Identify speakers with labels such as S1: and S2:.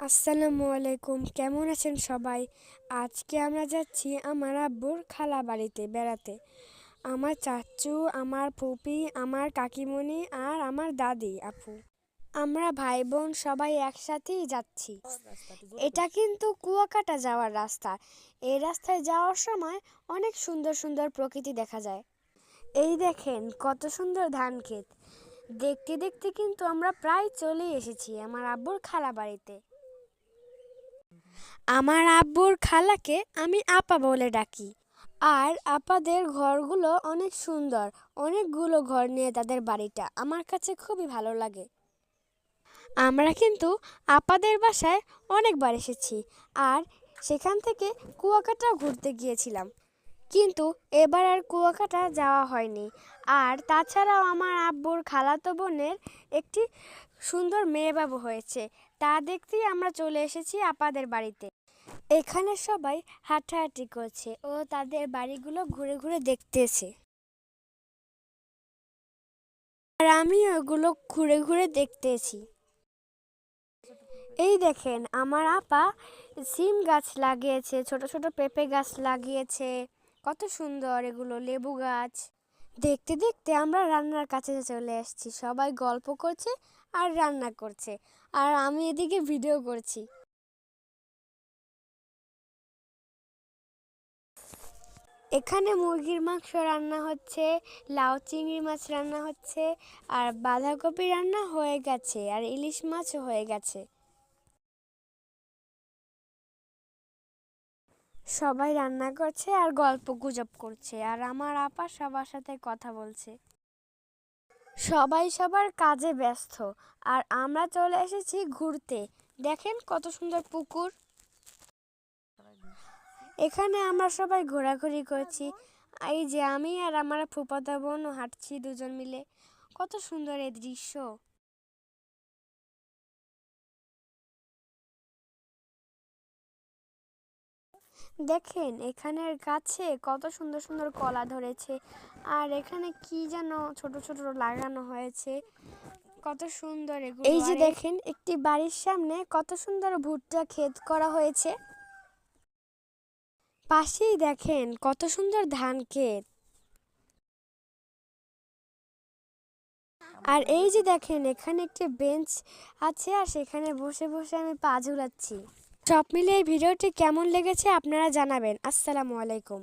S1: আসসালামু আলাইকুম, কেমন আছেন সবাই? আজকে আমরা যাচ্ছি আমার আব্বুর খালা বাড়িতে বেড়াতে। আমার চাচু, আমার ফুপি, আমার কাকিমণি আর আমার দাদি আপু, আমরা ভাই বোন সবাই একসাথেই যাচ্ছি। এটা কিন্তু কুয়াকাটা যাওয়ার রাস্তা। এই রাস্তায় যাওয়ার সময় অনেক সুন্দর সুন্দর প্রকৃতি দেখা যায়। এই দেখেন কত সুন্দর ধান ক্ষেত। দেখতে দেখতে কিন্তু আমরা প্রায় চলে এসেছি আমার আব্বুর খালা বাড়িতে। আমার আব্বুর খালাকে আমি আপা বলে ডাকি। আর আপাদের ঘরগুলো অনেক সুন্দর, অনেকগুলো ঘর নিয়ে তাদের বাড়িটা আমার কাছে খুবই ভালো লাগে। আমরা কিন্তু আপাদের বাসায় অনেকবার এসেছি আর সেখান থেকে কুয়াকাটা ঘুরতে গিয়েছিলাম, কিন্তু এবার আর কুয়াকাটা যাওয়া হয়নি। আর তাছাড়াও আমার আব্বুর খালাতো বোনের একটি সুন্দর মেয়েবাবু হয়েছে, তা দেখতেই আমরা চলে এসেছি আপাদের বাড়িতে। এখানে সবাই হাঁটাহাঁটি করছে ও তাদের বাড়িগুলো ঘুরে ঘুরে দেখতেছে, আর আমি ওগুলো ঘুরে ঘুরে দেখতেছি। এই দেখেন আমার আপা সিম গাছ লাগিয়েছে, ছোট ছোট পেঁপে গাছ লাগিয়েছে, কত সুন্দর এগুলো, লেবু গাছ। দেখতে দেখতে আমরা রান্নার কাছে চলে এসেছি, সবাই গল্প করছে আর রান্না করছে, আর আমি এদিকে ভিডিও করছি। এখানে মুরগির মাংস রান্না হচ্ছে, লাউ চিংড়ি মাছ রান্না হচ্ছে, আর বাঁধাকপি রান্না হয়ে গেছে, আর ইলিশ মাছও হয়ে গেছে। সবাই রান্না করছে আর গল্প গুজব করছে, আর আমার আপা সবার সাথে কথা বলছে। সবাই সবার কাজে ব্যস্ত, আর আমরা চলে এসেছি ঘুরতে। দেখেন কত সুন্দর পুকুর। এখানে আমরা সবাই ঘোরাঘুরি করছি। এই যে আমি আর আমার ফুফাতো বোন হাঁটছি দুজন মিলে, কত সুন্দর এই দৃশ্য। দেখেন এখানের গাছে কত সুন্দর সুন্দর কলা ধরেছে, আর এখানে কি যেন ছোট ছোট লাগানো হয়েছে, কত সুন্দর এগুলো। এই যে দেখেন একটি বাড়ির সামনে কত সুন্দর ভুট্টা ক্ষেত করা হয়েছে, পাশেই দেখেন কত সুন্দর ধান ক্ষেত। আর এই যে দেখেন এখানে একটি বেঞ্চ আছে, আর সেখানে বসে বসে আমি পা ঝুলাচ্ছি। সব মিলে এই ভিডিওটি কেমন লেগেছে আপনারা জানাবেন। আসসালামু আলাইকুম।